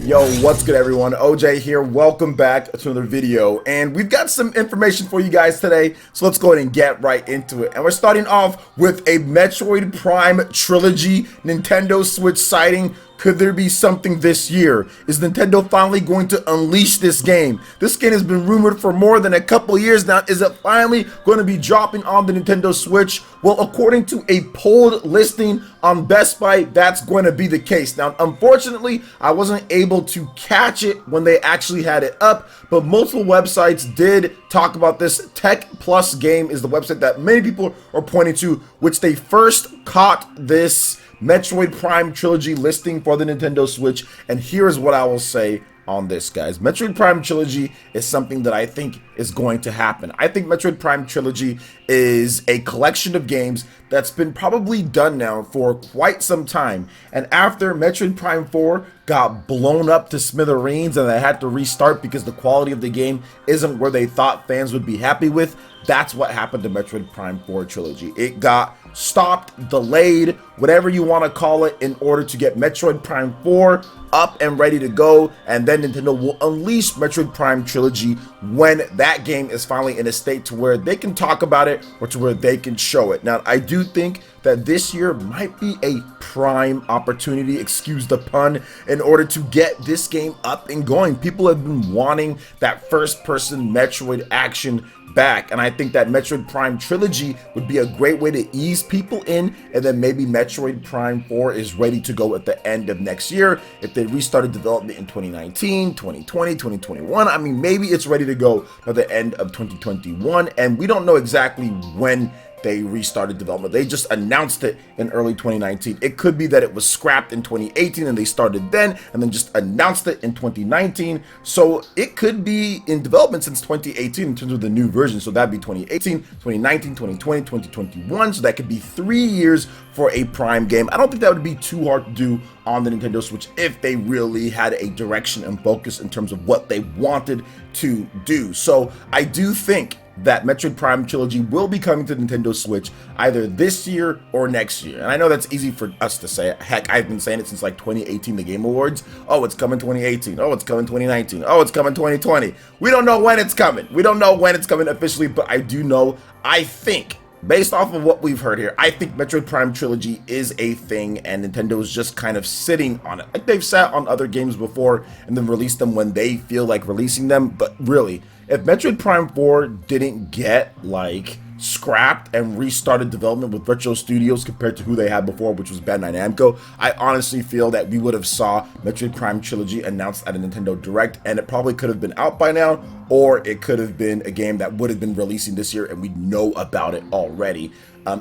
Yo, what's good everyone? OJ here. Welcome back to another video, and we've got some information for you guys today, so let's go ahead and get right into it. And we're starting off with a Metroid Prime Trilogy Nintendo Switch sighting. Could there be something this year? Is Nintendo finally going to unleash this game? This game has been rumored for more than a couple years now. Is it finally going to be dropping on the Nintendo Switch? Well, according to a polled listing on Best Buy, that's going to be the case. Now, unfortunately, I wasn't able to catch it when they actually had it up, but multiple websites did talk about this. Tech Plus Game is the website that many people are pointing to, which they first caught this Metroid Prime Trilogy listing for the Nintendo Switch, and here's what I will say on this, guys. Metroid Prime Trilogy is something that I think is going to happen. I think Metroid Prime Trilogy is a collection of games that's been probably done now for quite some time, and after Metroid Prime 4 got blown up to smithereens and they had to restart because the quality of the game isn't where they thought fans would be happy with, that's what happened to Metroid Prime 4 Trilogy. It got stopped, delayed, whatever you want to call it, in order to get Metroid Prime 4 up and ready to go, and then Nintendo will unleash Metroid Prime Trilogy when that game is finally in a state to where they can talk about it or to where they can show it. Now, I do think that this year might be a prime opportunity, excuse the pun, in order to get this game up and going. People have been wanting that first-person Metroid action back, and I think that Metroid Prime Trilogy would be a great way to ease people in, and then maybe Metroid Prime 4 is ready to go at the end of next year. If they restarted development in 2019, 2020, 2021, I mean, maybe it's ready to go by the end of 2021, and we don't know exactly when they restarted development. They just announced it in early 2019. It could be that it was scrapped in 2018 and they started then and then just announced it in 2019. So it could be in development since 2018 in terms of the new version. So that'd be 2018, 2019, 2020, 2021. So that could be 3 years for a Prime game. I don't think that would be too hard to do on the Nintendo Switch if they really had a direction and focus in terms of what they wanted to do. So I do think that Metroid Prime Trilogy will be coming to Nintendo Switch either this year or next year. And I know that's easy for us to say. Heck, I've been saying it since like 2018, the Game Awards. Oh, it's coming 2018. Oh, it's coming 2019. Oh, it's coming 2020. We don't know when it's coming. We don't know when it's coming officially, but I do know, I think, based off of what we've heard here, I think Metroid Prime Trilogy is a thing, and Nintendo is just kind of sitting on it. Like they've sat on other games before and then released them when they feel like releasing them. But really, if Metroid Prime 4 didn't get like scrapped and restarted development with Retro Studios compared to who they had before, which was Bandai Namco, I honestly feel that we would have saw Metroid Prime Trilogy announced at a Nintendo Direct, and it probably could have been out by now, or it could have been a game that would have been releasing this year and we know about it already.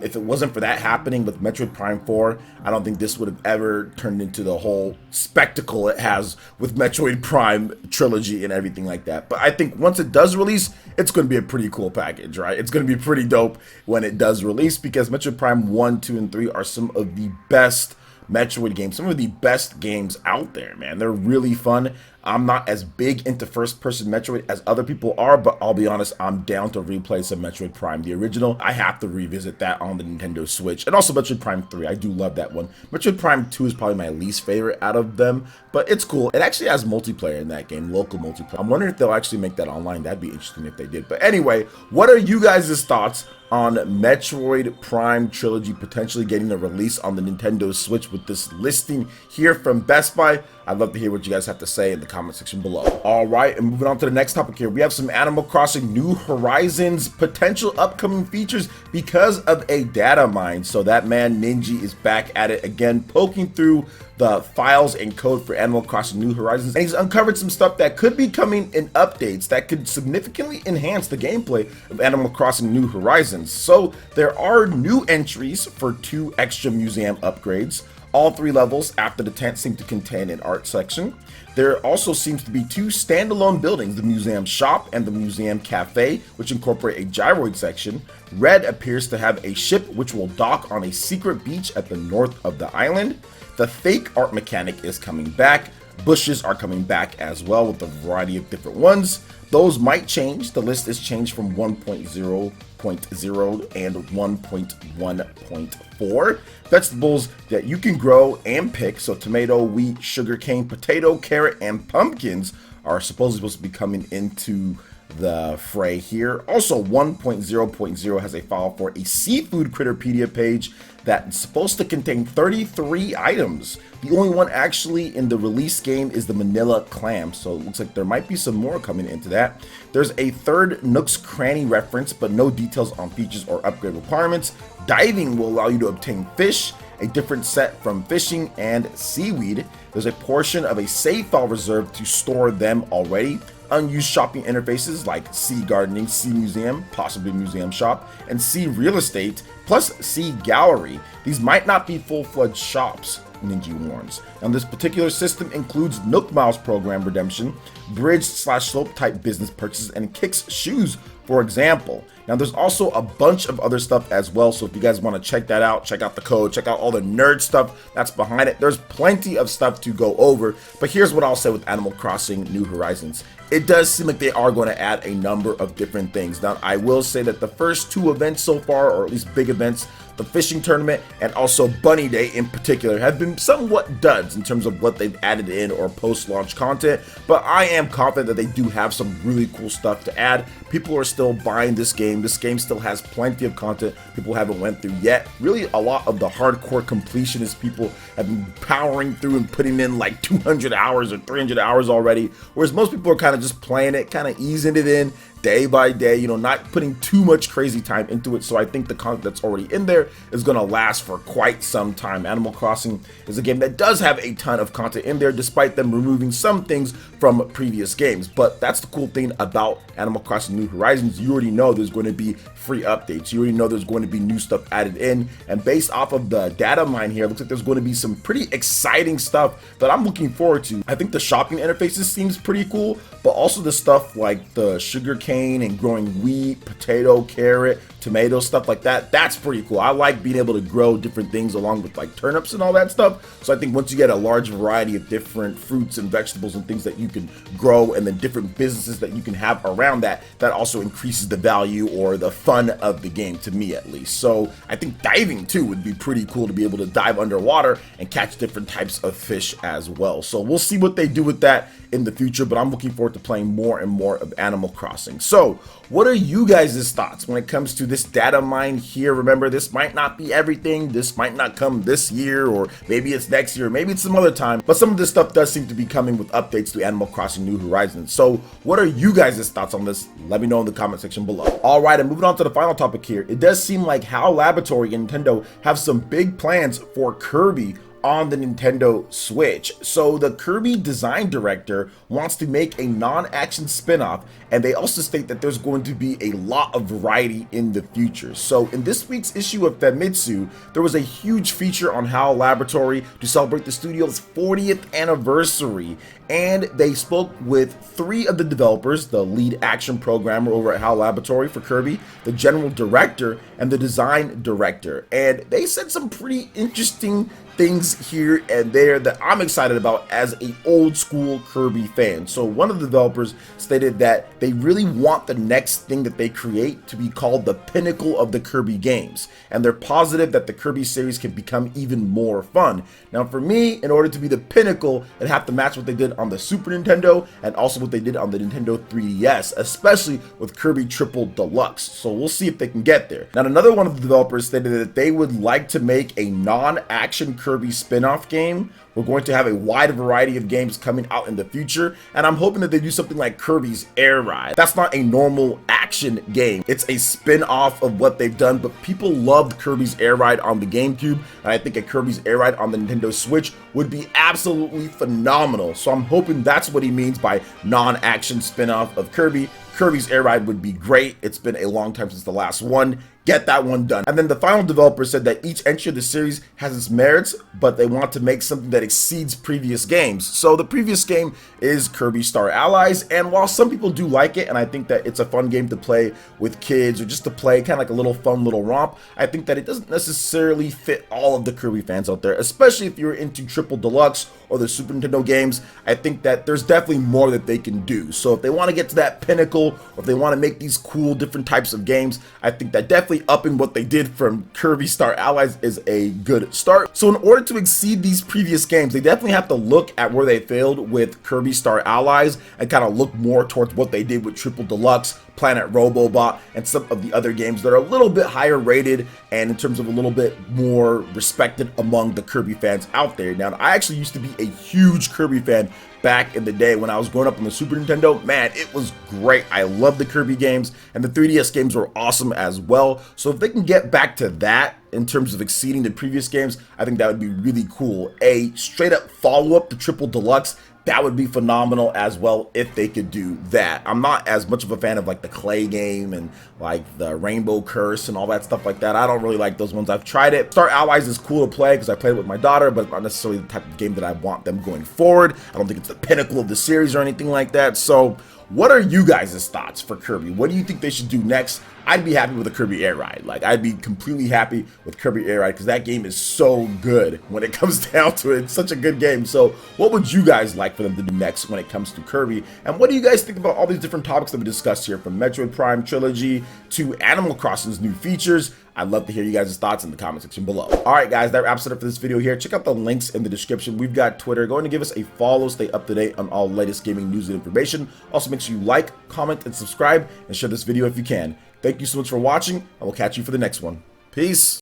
If it wasn't for that happening with Metroid Prime 4, I don't think this would have ever turned into the whole spectacle it has with Metroid Prime Trilogy and everything like that. But I think once it does release, it's going to be a pretty cool package, right? It's going to be pretty dope when it does release, because Metroid Prime 1, 2, and 3 are some of the best Metroid games, some of the best games out there, man. They're really fun. I'm not as big into first-person Metroid as other people are, but I'll be honest, I'm down to replay some Metroid Prime, the original. I have to revisit that on the Nintendo Switch. And also Metroid Prime 3, I do love that one. Metroid Prime 2 is probably my least favorite out of them, but it's cool. It actually has multiplayer in that game, local multiplayer. I'm wondering if they'll actually make that online. That'd be interesting if they did. But anyway, what are you guys' thoughts on Metroid Prime Trilogy potentially getting a release on the Nintendo Switch with this listing here from Best Buy? I'd love to hear what you guys have to say in the comment section below. All right, and moving on to the next topic here, we have some Animal Crossing New Horizons potential upcoming features because of a data mine. So that man Ninja is back at it again, poking through the files and code for Animal Crossing New Horizons, and he's uncovered some stuff that could be coming in updates that could significantly enhance the gameplay of Animal Crossing New Horizons. So there are new entries for 2 extra museum upgrades. All 3 levels after the tent seem to contain an art section. There also seems to be 2 standalone buildings, the museum shop and the museum cafe, which incorporate a gyroid section. Red appears to have a ship which will dock on a secret beach at the north of the island. The fake art mechanic is coming back. Bushes are coming back as well with a variety of different ones. Those might change. The list is changed from 1.0 1.0 and 1.1.4. Vegetables that you can grow and pick, so tomato, wheat, sugarcane, potato, carrot, and pumpkins are supposed to be coming into the fray here. Also, 1.0.0 has a file for a seafood Critterpedia page that's supposed to contain 33 items. The only one actually in the release game is the Manila clam, so it looks like there might be some more coming into that. There's a third Nook's Cranny reference, but no details on features or upgrade requirements. Diving will allow you to obtain fish, a different set from fishing, and seaweed. There's a portion of a save file reserved to store them already. Unused shopping interfaces like Sea Gardening, Sea Museum, possibly Museum Shop, and Sea Real Estate, plus Sea Gallery. These might not be full-fledged shops, Ninja warns. Now, this particular system includes Nook Miles program redemption, bridge/slope type business purchases, and Kicks shoes, for example. Now, there's also a bunch of other stuff as well, so if you guys want to check that out, check out the code, check out all the nerd stuff that's behind it. There's plenty of stuff to go over, but here's what I'll say with Animal Crossing New Horizons. It does seem like they are going to add a number of different things. Now, I will say that the first two events so far, or at least big events, the fishing tournament and also Bunny Day in particular, have been somewhat duds in terms of what they've added in or post-launch content, but I am confident that they do have some really cool stuff to add. People are still buying this game. This game still has plenty of content people haven't went through yet. Really, a lot of the hardcore completionist people have been powering through and putting in like 200 hours or 300 hours already, whereas most people are kind of just playing it, kind of easing it in day by day, you know, not putting too much crazy time into it. So I think the content that's already in there is going to last for quite some time. Animal Crossing is a game that does have a ton of content in there, despite them removing some things from previous games. But that's the cool thing about Animal Crossing New Horizons. You already know there's going to be free updates. You already know there's going to be new stuff added in. And based off of the data mine here, it looks like there's going to be some pretty exciting stuff that I'm looking forward to. I think the shopping interfaces seems pretty cool, but also the stuff like the sugarcane and growing wheat, potato, carrot, tomato, stuff like that, that's pretty cool. I like being able to grow different things along with like turnips and all that stuff. So I think once you get a large variety of different fruits and vegetables and things that you can grow, and then different businesses that you can have around that, that also increases the value or the fun of the game, to me at least. So I think diving too would be pretty cool, to be able to dive underwater and catch different types of fish as well. So we'll see what they do with that in the future, but I'm looking forward to playing more and more of Animal Crossing. So what are you guys' thoughts when it comes to this data mine here? Remember, this might not be everything. This might not come this year, or maybe it's next year, maybe it's some other time, but some of this stuff does seem to be coming with updates to Animal Crossing New Horizons. So what are you guys' thoughts on this? Let me know in the comment section below. All right, and moving on to the final topic here. It does seem like HAL Laboratory and Nintendo have some big plans for Kirby on the Nintendo Switch. So the Kirby design director wants to make a non-action spin-off, and they also state that there's going to be a lot of variety in the future. So in this week's issue of Famitsu, there was a huge feature on HAL Laboratory to celebrate the studio's 40th anniversary, and they spoke with 3 of the developers, the lead action programmer over at HAL Laboratory for Kirby, the general director, and the design director. And they said some pretty interesting things here and there that I'm excited about as a old school Kirby fan. So one of the developers stated that they really want the next thing that they create to be called the pinnacle of the Kirby games, and they're positive that the Kirby series can become even more fun. Now for me, in order to be the pinnacle, it'd have to match what they did on the Super Nintendo and also what they did on the Nintendo 3DS, especially with Kirby Triple Deluxe. So we'll see if they can get there. Now another one of the developers stated that they would like to make a non-action Kirby spin-off game. We're going to have a wide variety of games coming out in the future, and I'm hoping that they do something like Kirby's Air Ride. That's not a normal action game. It's a spin-off of what they've done, but people loved Kirby's Air Ride on the GameCube, and I think a Kirby's Air Ride on the Nintendo Switch would be absolutely phenomenal. So I'm hoping that's what he means by non-action spin-off of Kirby. Kirby's Air Ride would be great. It's been a long time since the last one. get that one done. And then the final developer said that each entry of the series has its merits, but they want to make something that exceeds previous games. So the previous game is Kirby Star Allies, and while some people do like it, and I think that it's a fun game to play with kids or just to play kind of like a little fun little romp, I think that it doesn't necessarily fit all of the Kirby fans out there, especially if you're into Triple Deluxe or the Super Nintendo games. I think that there's definitely more that they can do. So if they want to get to that pinnacle, or if they want to make these cool different types of games, I think that definitely upping what they did from Kirby Star Allies is a good start. So in order to exceed these previous games, they definitely have to look at where they failed with Kirby Star Allies and kind of look more towards what they did with Triple Deluxe, Planet Robobot, and some of the other games that are a little bit higher rated and in terms of a little bit more respected among the Kirby fans out there. Now, I actually used to be a huge Kirby fan back in the day when I was growing up on the Super Nintendo. Man, it was great. I love the Kirby games, and the 3DS games were awesome as well. So if they can get back to that in terms of exceeding the previous games, I think that would be really cool. A straight up follow-up to Triple Deluxe, that would be phenomenal as well if they could do that. I'm not as much of a fan of like the Clay game and like the Rainbow Curse and all that stuff like that. I don't really like those ones. I've tried it. Star Allies is cool to play because I played it with my daughter, but it's not necessarily the type of game that I want them going forward. I don't think it's the pinnacle of the series or anything like that. So what are you guys' thoughts for Kirby? What do you think they should do next? I'd be happy with a Kirby Air Ride. Like, I'd be completely happy with Kirby Air Ride because that game is so good when it comes down to it. It's such a good game. So what would you guys like for them to do next when it comes to Kirby? And what do you guys think about all these different topics that we discussed here, from Metroid Prime Trilogy to Animal Crossing's new features? I'd love to hear you guys' thoughts in the comment section below. All right, guys, that wraps it up for this video here. Check out the links in the description. We've got Twitter. Go ahead and give us a follow. Stay up to date on all latest gaming news and information. Also, make sure you like, comment, and subscribe, and share this video if you can. Thank you so much for watching, and we'll catch you for the next one. Peace.